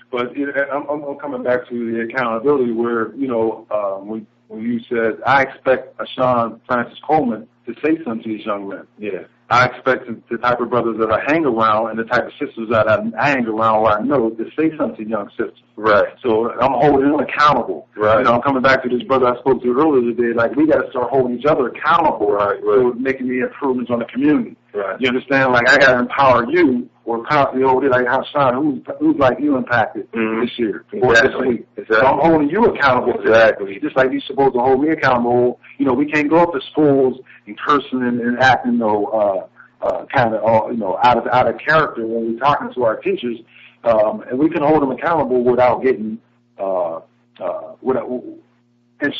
But I'm coming back to the accountability where, when you said, I expect a Shawn Francis-Coleman to say something to these young men. Yeah. I expect the type of brothers that I hang around and the type of sisters that I hang around where I know to say something to young sisters. Right. So I'm holding them accountable. Right. I'm coming back to this brother I spoke to earlier today. Like, we got to start holding each other accountable. Right. So making the improvements on the community. Right. You understand? Like, I got to empower you, or constantly hold it like how Shawn, who's like you impacted this year or this week. Exactly. So I'm holding you accountable. Exactly. Just like you're supposed to hold me accountable. We can't go up to schools and cursing and acting, kind of, out of character when we're talking to our teachers, and we can hold them accountable without getting, and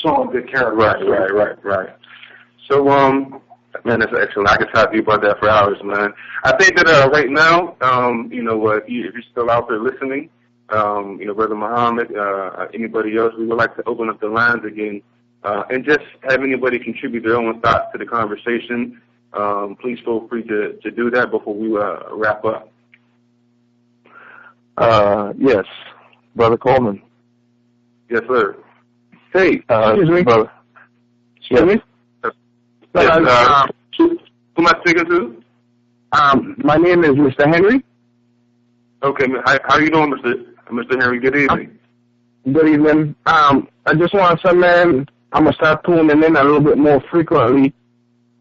showing good character. Right. So, man, that's excellent. I could talk to you about that for hours, man. I think that right now, if you're still out there listening, Brother Muhammad, anybody else, we would like to open up the lines again, and just have anybody contribute their own thoughts to the conversation. Please feel free to do that before we wrap up. Yes, Brother Coleman. Yes, sir. Hey, excuse me. Brother. Excuse me. Yes, who am I speaking to? My name is Mr. Henry. Okay, how are you doing, Mr. Henry? Good evening. Good evening. I just want to say, man, I'm going to start tuning in a little bit more frequently,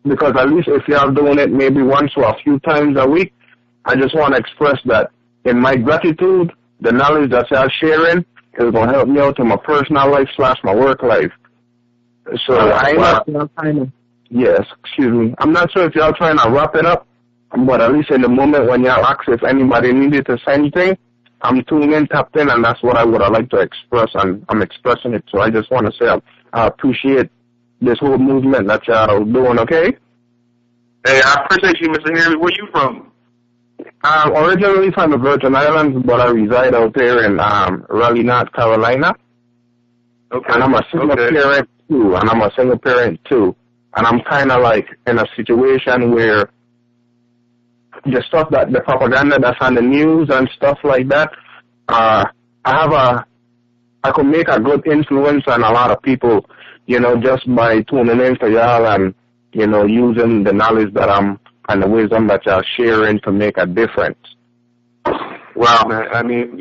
because at least if y'all doing it maybe once or a few times a week, I just want to express that in my gratitude, the knowledge that y'all sharing is going to help me out in my personal life / my work life. So I'm not sure if y'all trying to wrap it up, but at least in the moment when y'all ask if anybody needed to say anything, I'm tuning in, tapped in, and that's what I would like to express, and I'm expressing it. So I just want to say I appreciate this whole movement that y'all doing, okay? Hey, I appreciate you, Mr. Henry. Where you from? I'm originally from the Virgin Islands, but I reside out there in Raleigh, North Carolina. Okay. And I'm a single parent too. And I'm kind of like in a situation where the stuff the propaganda that's on the news and stuff like that, I have I could make a good influence on a lot of people, just by tuning in to y'all and, using the knowledge that and the wisdom that y'all sharing to make a difference. Wow, man. I mean,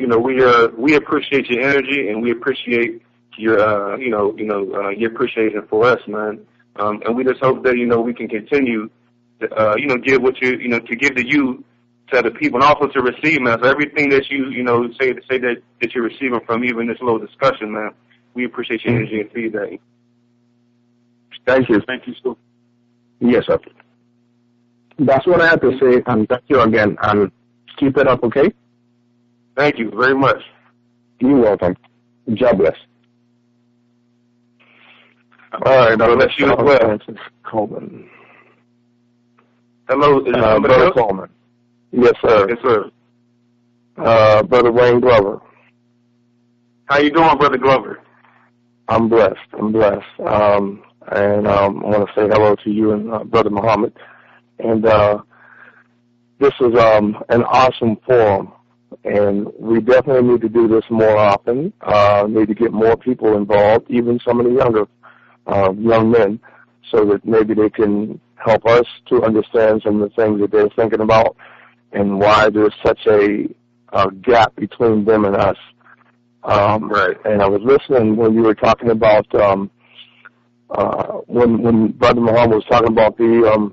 we appreciate your energy, and we appreciate your, your appreciation for us, man. And we just hope that, we can continue to, give what you, to give to you, to the people, and also to receive, man. So everything that you, say that you're receiving from even this little discussion, man, we appreciate your energy and feedback. Thank you. Thank you, so. Yes, sir. That's what I have to say, and thank you again, and keep it up, okay? Thank you very much. You're welcome. God bless. All right, bless you as well. Francis-Coleman. Hello, Brother Coleman. Yes, sir. Yes, sir. Brother Wayne Glover. How you doing, Brother Glover? I'm blessed. And I want to say hello to you and Brother Muhammad. And this is an awesome forum, and we definitely need to do this more often. Need to get more people involved, even some of the younger young men, so that maybe they can help us to understand some of the things that they're thinking about and why there's such a gap between them and us. Right. And I was listening when you were talking about when Brother Muhammad was talking about the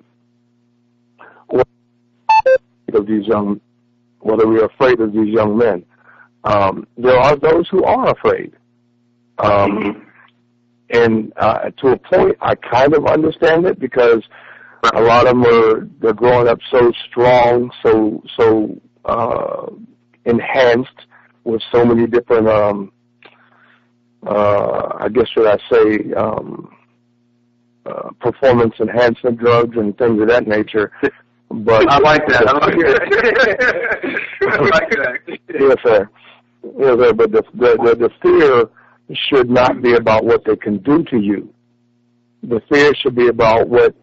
of these young, whether we are afraid of these young men. There are those who are afraid. And to a point, I kind of understand it, because a lot of them they're growing up so strong, so enhanced with so many different, I guess should I say, performance enhancement drugs and things of that nature. But I like that. I like that. Yes, sir. Yes, sir. But the fear should not be about what they can do to you. The fear should be about what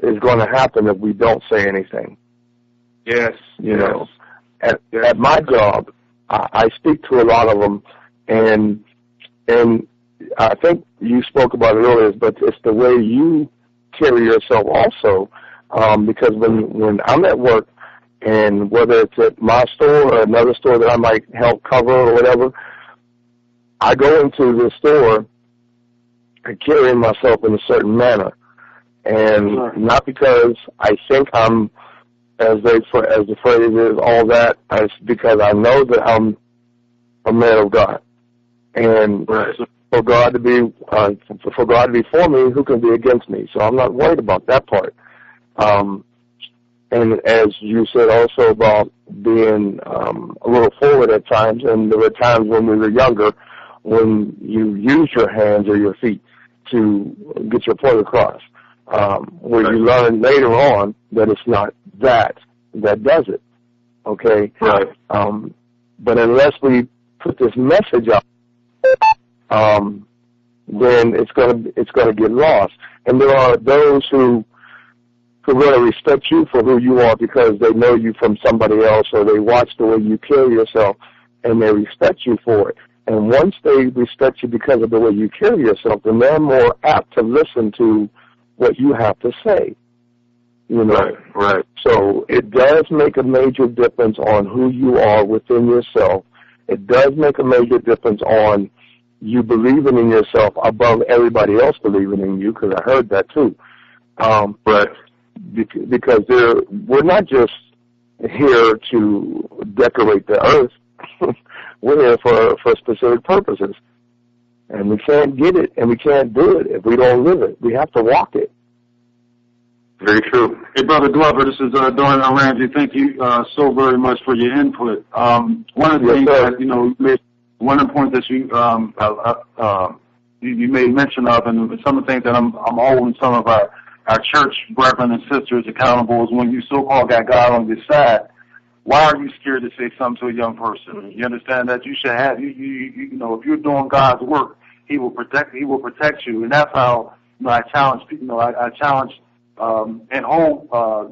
is going to happen if we don't say anything. Yes. You know, at my job, I speak to a lot of them, and I think you spoke about it earlier, but it's the way you carry yourself also. Because when I'm at work, and whether it's at my store or another store that I might help cover or whatever, I go into the store and carry myself in a certain manner, and not because I think I'm, as the phrase is, all that. It's because I know that I'm a man of God, and for God to be for me, who can be against me? So I'm not worried about that part. And as you said also about being a little forward at times, and there were times when we were younger when you used your hands or your feet to get your point across, where you learn later on that it's not that does it, okay? Right. But unless we put this message out, then it's gonna get lost. And there are those who really respect you for who you are because they know you from somebody else, or they watch the way you carry yourself and they respect you for it. And once they respect you because of the way you carry yourself, then they're more apt to listen to what you have to say. You know? Right. So it does make a major difference on who you are within yourself. It does make a major difference on you believing in yourself above everybody else believing in you, because I heard that too. Right. Because we're not just here to decorate the earth. We're here for specific purposes. And we can't get it and we can't do it if we don't live it. We have to walk it. Very true. Hey, Brother Glover, this is Darnell Ramsey. Thank you so very much for your input. One of the things that, one of the points that you made mention of, and some of the things that I'm holding some of our church brethren and sisters accountable is when you so-called got God on your side, why are you scared to say something to a young person? You understand that you should have, you know, if you're doing God's work, He will protect you. And that's how, I challenge people, I challenge, at home, a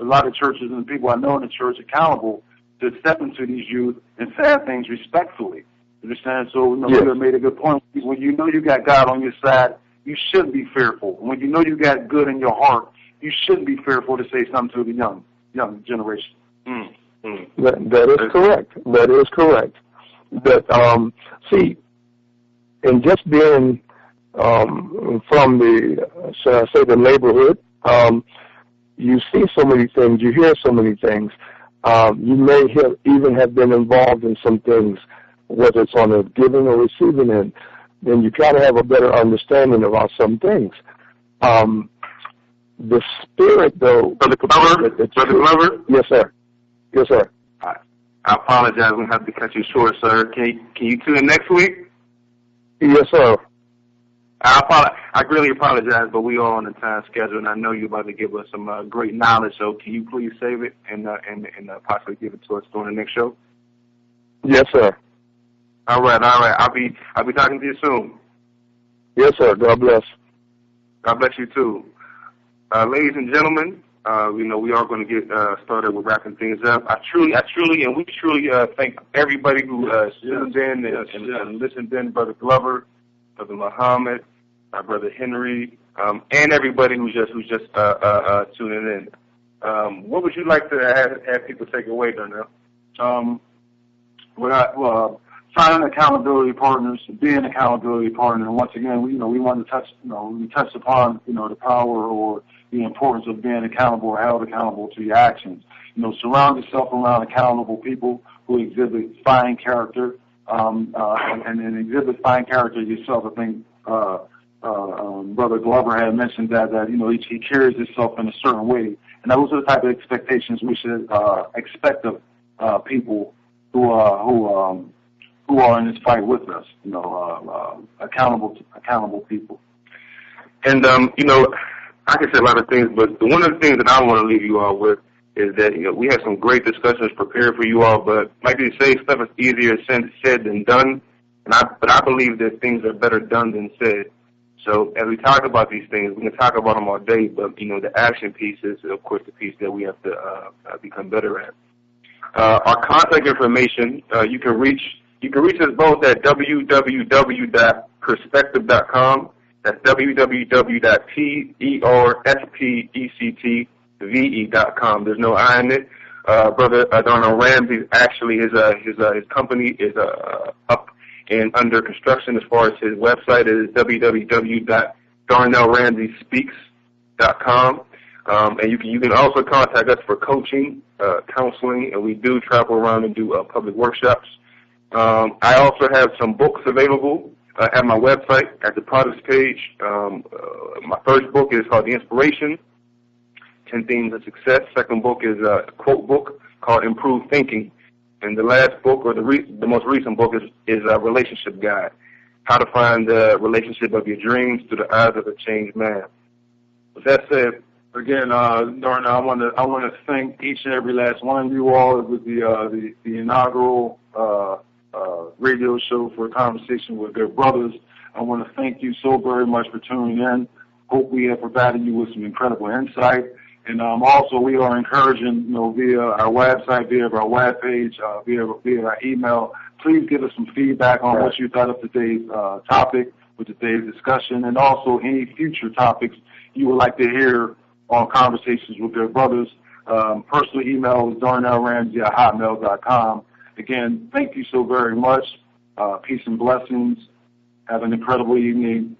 lot of churches and people I know in the church accountable to step into these youth and say things respectfully. You understand? So, you have made a good point. When you know you got God on your side, you shouldn't be fearful. When you know you got good in your heart, you shouldn't be fearful to say something to the young generation. That is correct. That is correct. That see, and just being from the, shall I say, the neighborhood, you see so many things, you hear so many things. You may even have been involved in some things, whether it's on the giving or receiving end. Then you got to have a better understanding about some things. The spirit, though. Brother Glover? Yes, sir. Yes, sir. I apologize. I'm going to have to cut you short, sir. Can you tune in next week? Yes, sir. I really apologize, but we are on a time schedule, and I know you're about to give us some great knowledge. So can you please save it and possibly give it to us during the next show? Yes, sir. All right. I'll be talking to you soon. Yes, sir. God bless. God bless you too, ladies and gentlemen. We are going to get started with wrapping things up. We truly thank everybody who tuned in and listened in. Brother Glover, Brother Muhammad, Brother Henry, and everybody who's just tuning in. What would you like to have people take away, Darnell? Finding accountability partners, being accountability partner, and once again, we want to touch upon the power or the importance of being accountable or held accountable to your actions. Surround yourself around accountable people who exhibit fine character, and exhibit fine character yourself. I think Brother Glover had mentioned that he carries himself in a certain way, and those are the type of expectations we should expect of people who are in this fight with us. Accountable people. And I can say a lot of things, but one of the things that I want to leave you all with is that we have some great discussions prepared for you all, but like they say, stuff is easier said than done. But I believe that things are better done than said. So as we talk about these things, we can talk about them all day, but the action piece is, of course, the piece that we have to become better at. Our contact information, you can reach us both at www.perspective.com. That's www.perspectve.com. There's no I in it. Brother Darnell Ramsey, actually his company is up and under construction. As far as his website is www.darnellramseyspeaks.com. And you can also contact us for coaching, counseling, and we do travel around and do public workshops. I also have some books available at my website at the products page. My first book is called The Inspiration, 10 Themes of Success. Second book is a quote book called Improved Thinking. And the last book, or the most recent book, is a relationship guide, how to find the relationship of your dreams through the eyes of a changed man. With that said, again, Darnell, I want to thank each and every last one of you all with the inaugural radio show for a conversation with Good Brothas. I want to thank you so very much for tuning in. Hope we have provided you with some incredible insight. And also, we are encouraging, via our website, via our webpage, via our email. Please give us some feedback on what you thought of today's topic, with today's discussion, and also any future topics you would like to hear on Conversations with Good Brothas. Personal email is darnellramsey@hotmail.com. Again, thank you so very much. Peace and blessings. Have an incredible evening.